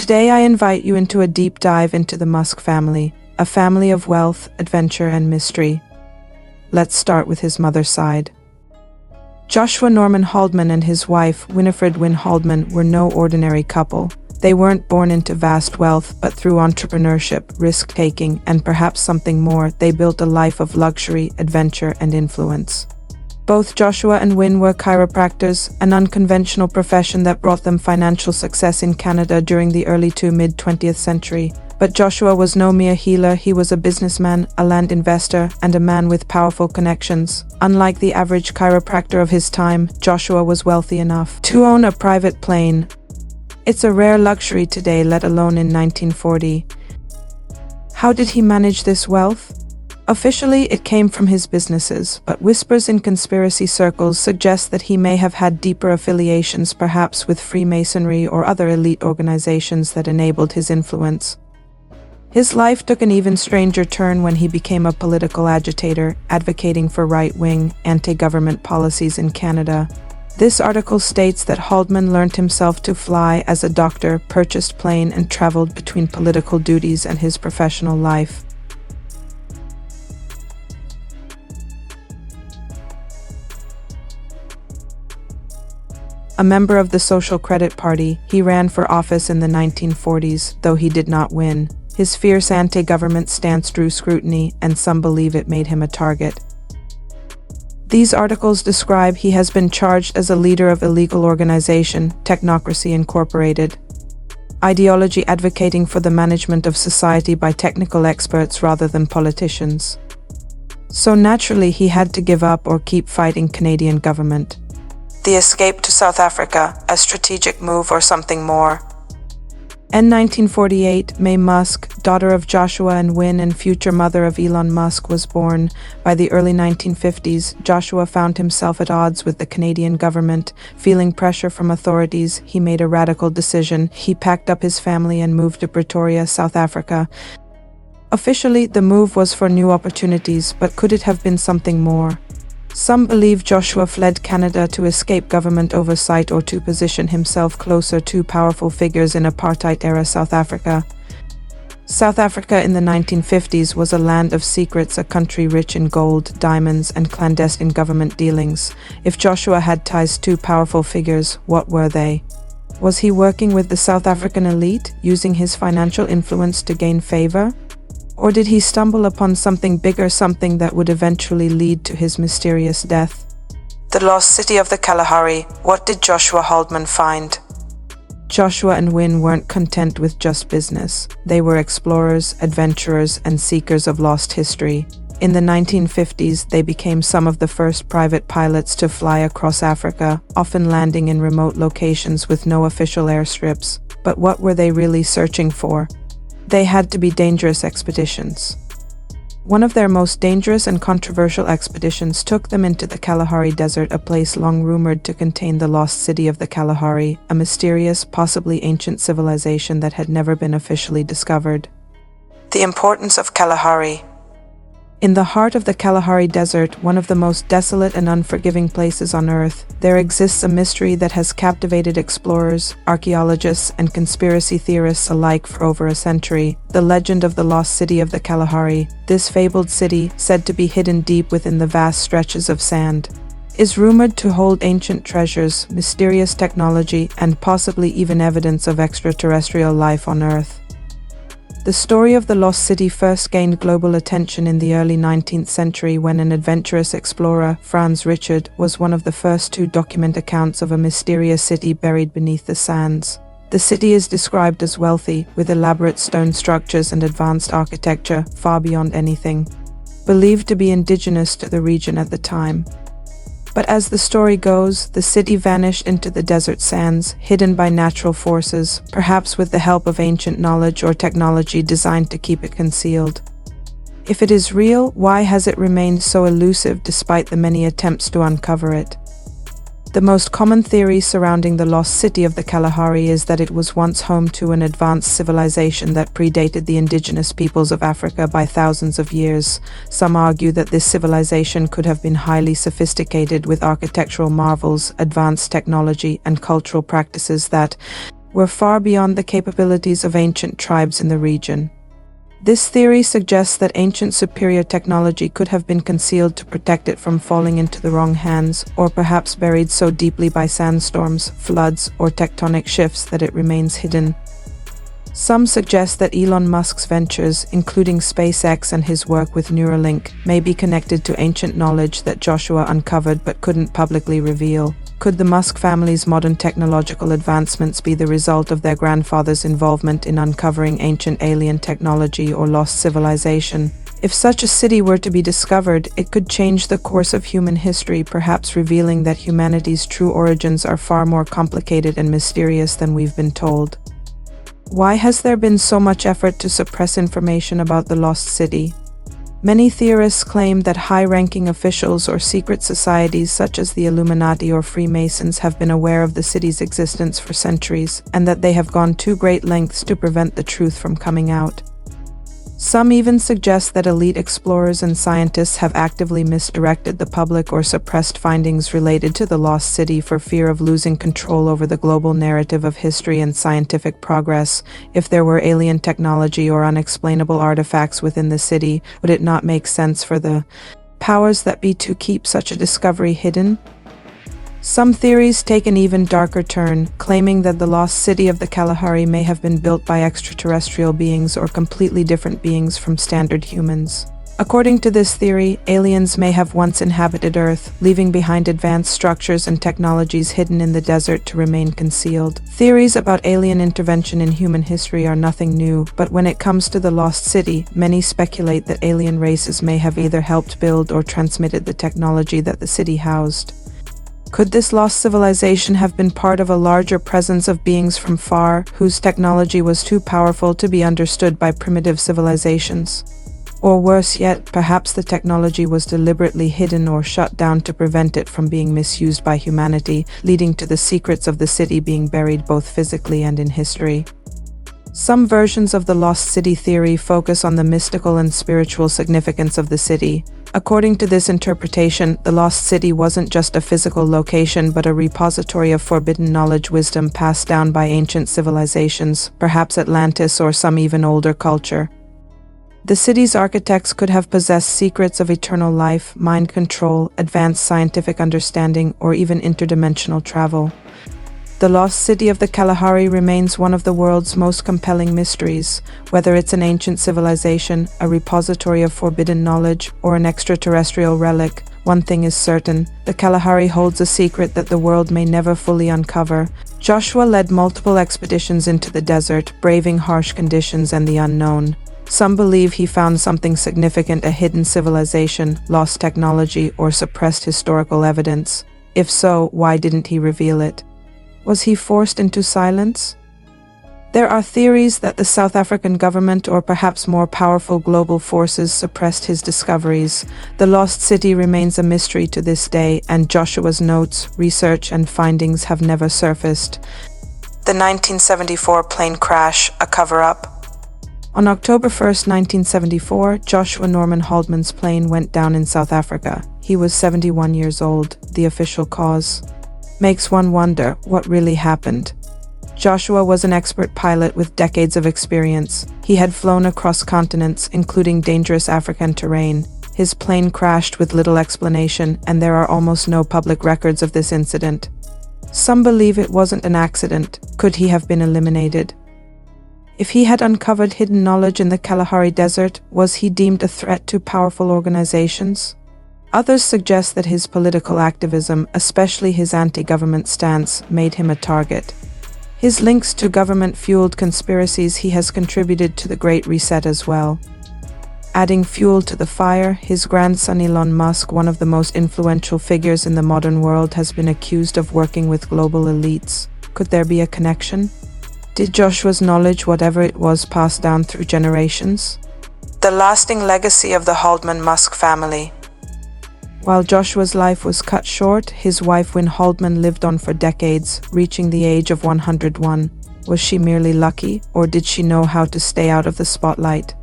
Today I invite you into a deep dive into the Musk family, a family of wealth, adventure, and mystery. Let's start with his mother's side. Joshua Norman Haldeman and his wife, Winifred Wynne Haldeman, were no ordinary couple. They weren't born into vast wealth, but through entrepreneurship, risk-taking, and perhaps something more, they built a life of luxury, adventure, and influence. Both Joshua and Wynne were chiropractors, an unconventional profession that brought them financial success in Canada during the early to mid-20th century. But Joshua was no mere healer, he was a businessman, a land investor, and a man with powerful connections. Unlike the average chiropractor of his time, Joshua was wealthy enough to own a private plane. It's a rare luxury today, let alone in 1940. How did he manage this wealth? Officially, it came from his businesses, but whispers in conspiracy circles suggest that he may have had deeper affiliations, perhaps with Freemasonry or other elite organizations that enabled his influence. His life took an even stranger turn when he became a political agitator, advocating for right-wing, anti-government policies in Canada. This article states that Haldeman learned himself to fly as a doctor, purchased plane, and traveled between political duties and his professional life. A member of the Social Credit Party, he ran for office in the 1940s, though he did not win. His fierce anti-government stance drew scrutiny, and some believe it made him a target. These articles describe he has been charged as a leader of illegal organization, Technocracy Incorporated. Ideology advocating for the management of society by technical experts rather than politicians. So naturally he had to give up or keep fighting Canadian government. The escape to South Africa, a strategic move or something more. In 1948, Mae Musk, daughter of Joshua and Wynne and future mother of Elon Musk, was born. By the early 1950s, Joshua found himself at odds with the Canadian government. Feeling pressure from authorities, he made a radical decision. He packed up his family and moved to Pretoria, South Africa. Officially, the move was for new opportunities, but could it have been something more? Some believe Joshua fled Canada to escape government oversight or to position himself closer to powerful figures in apartheid-era South Africa. South Africa in the 1950s was a land of secrets, a country rich in gold, diamonds, and clandestine government dealings. If Joshua had ties to powerful figures, what were they? Was he working with the South African elite, using his financial influence to gain favor? Or did he stumble upon something bigger, something that would eventually lead to his mysterious death? The lost city of the Kalahari. What did Joshua Haldeman find? Joshua and Wynne weren't content with just business. They were explorers, adventurers, and seekers of lost history. In the 1950s, they became some of the first private pilots to fly across Africa, often landing in remote locations with no official airstrips. But what were they really searching for? They had to be dangerous expeditions. One of their most dangerous and controversial expeditions took them into the Kalahari Desert, a place long rumored to contain the lost city of the Kalahari, a mysterious, possibly ancient civilization that had never been officially discovered. The importance of Kalahari. In the heart of the Kalahari Desert, one of the most desolate and unforgiving places on Earth, there exists a mystery that has captivated explorers, archaeologists, and conspiracy theorists alike for over a century. The legend of the lost city of the Kalahari. This fabled city, said to be hidden deep within the vast stretches of sand, is rumored to hold ancient treasures, mysterious technology, and possibly even evidence of extraterrestrial life on Earth. The story of the lost city first gained global attention in the early 19th century when an adventurous explorer, Franz Richard, was one of the first to document accounts of a mysterious city buried beneath the sands. The city is described as wealthy, with elaborate stone structures and advanced architecture far beyond anything believed to be indigenous to the region at the time. But as the story goes, the city vanished into the desert sands, hidden by natural forces, perhaps with the help of ancient knowledge or technology designed to keep it concealed. If it is real, why has it remained so elusive despite the many attempts to uncover it? The most common theory surrounding the lost city of the Kalahari is that it was once home to an advanced civilization that predated the indigenous peoples of Africa by thousands of years. Some argue that this civilization could have been highly sophisticated with architectural marvels, advanced technology, and cultural practices that were far beyond the capabilities of ancient tribes in the region. This theory suggests that ancient superior technology could have been concealed to protect it from falling into the wrong hands, or perhaps buried so deeply by sandstorms, floods, or tectonic shifts that it remains hidden. Some suggest that Elon Musk's ventures, including SpaceX and his work with Neuralink, may be connected to ancient knowledge that Joshua uncovered but couldn't publicly reveal. Could the Musk family's modern technological advancements be the result of their grandfather's involvement in uncovering ancient alien technology or lost civilization? If such a city were to be discovered, it could change the course of human history, perhaps revealing that humanity's true origins are far more complicated and mysterious than we've been told. Why has there been so much effort to suppress information about the lost city? Many theorists claim that high-ranking officials or secret societies such as the Illuminati or Freemasons have been aware of the city's existence for centuries, and that they have gone to great lengths to prevent the truth from coming out. Some even suggest that elite explorers and scientists have actively misdirected the public or suppressed findings related to the lost city for fear of losing control over the global narrative of history and scientific progress. If there were alien technology or unexplainable artifacts within the city, would it not make sense for the powers that be to keep such a discovery hidden? Some theories take an even darker turn, claiming that the lost city of the Kalahari may have been built by extraterrestrial beings or completely different beings from standard humans. According to this theory, aliens may have once inhabited Earth, leaving behind advanced structures and technologies hidden in the desert to remain concealed. Theories about alien intervention in human history are nothing new, but when it comes to the lost city, many speculate that alien races may have either helped build or transmitted the technology that the city housed. Could this lost civilization have been part of a larger presence of beings from far, whose technology was too powerful to be understood by primitive civilizations? Or worse yet, perhaps the technology was deliberately hidden or shut down to prevent it from being misused by humanity, leading to the secrets of the city being buried both physically and in history. Some versions of the lost city theory focus on the mystical and spiritual significance of the city. According to this interpretation, the lost city wasn't just a physical location but a repository of forbidden knowledge wisdom passed down by ancient civilizations, perhaps Atlantis or some even older culture. The city's architects could have possessed secrets of eternal life, mind control, advanced scientific understanding, or even interdimensional travel. The lost city of the Kalahari remains one of the world's most compelling mysteries. Whether it's an ancient civilization, a repository of forbidden knowledge, or an extraterrestrial relic, one thing is certain: the Kalahari holds a secret that the world may never fully uncover. Joshua led multiple expeditions into the desert, braving harsh conditions and the unknown. Some believe he found something significant: a hidden civilization, lost technology, or suppressed historical evidence. If so, why didn't he reveal it? Was he forced into silence? There are theories that the South African government or perhaps more powerful global forces suppressed his discoveries. The lost city remains a mystery to this day, and Joshua's notes, research, and findings have never surfaced. The 1974 plane crash, a cover-up. On October 1st, 1974, Joshua Norman Haldeman's plane went down in South Africa. He was 71 years old. The official cause makes one wonder what really happened. Joshua was an expert pilot with decades of experience. He had flown across continents, including dangerous African terrain. His plane crashed with little explanation, and there are almost no public records of this incident. Some believe it wasn't an accident. Could he have been eliminated? If he had uncovered hidden knowledge in the Kalahari Desert, was he deemed a threat to powerful organizations? Others suggest that his political activism, especially his anti-government stance, made him a target. His links to government-fueled conspiracies he has contributed to the Great Reset as well. Adding fuel to the fire, his grandson Elon Musk, one of the most influential figures in the modern world, has been accused of working with global elites. Could there be a connection? Did Joshua's knowledge, whatever it was, pass down through generations? The lasting legacy of the Haldeman-Musk family. While Joshua's life was cut short, his wife Wynne Haldeman lived on for decades, reaching the age of 101. Was she merely lucky, or did she know how to stay out of the spotlight?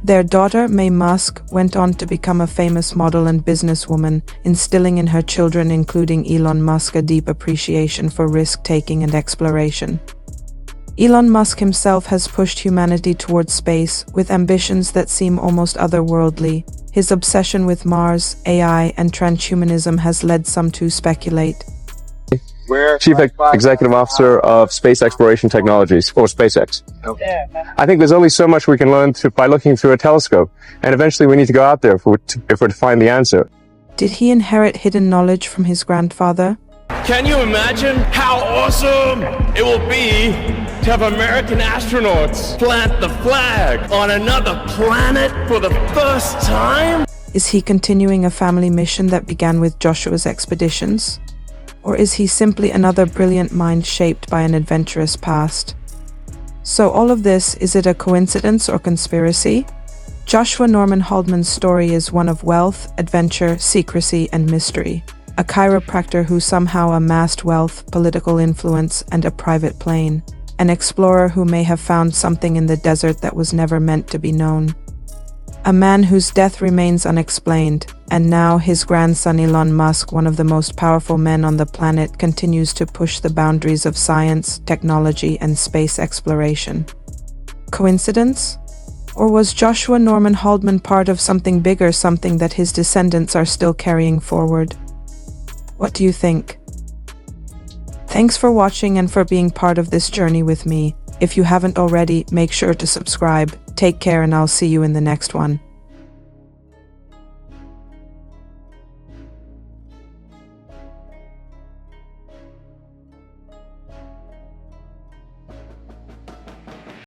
Their daughter, Mae Musk, went on to become a famous model and businesswoman, instilling in her children, including Elon Musk, a deep appreciation for risk-taking and exploration. Elon Musk himself has pushed humanity towards space with ambitions that seem almost otherworldly. His obsession with Mars, AI, and transhumanism has led some to speculate. Chief Executive Officer of Space Exploration Technologies, or SpaceX. Okay. I think there's only so much we can learn by looking through a telescope, and eventually we need to go out there if we're to find the answer. Did he inherit hidden knowledge from his grandfather? Can you imagine how awesome it will be to have American astronauts plant the flag on another planet for the first time? Is he continuing a family mission that began with Joshua's expeditions? Or is he simply another brilliant mind shaped by an adventurous past? So all of this, is it a coincidence or conspiracy? Joshua Norman Haldeman's story is one of wealth, adventure, secrecy, and mystery. A chiropractor who somehow amassed wealth, political influence, and a private plane. An explorer who may have found something in the desert that was never meant to be known. A man whose death remains unexplained, and now his grandson Elon Musk, one of the most powerful men on the planet, continues to push the boundaries of science, technology, and space exploration. Coincidence? Or was Joshua Norman Haldeman part of something bigger, something that his descendants are still carrying forward? What do you think? Thanks for watching and for being part of this journey with me. If you haven't already, make sure to subscribe. Take care and I'll see you in the next one.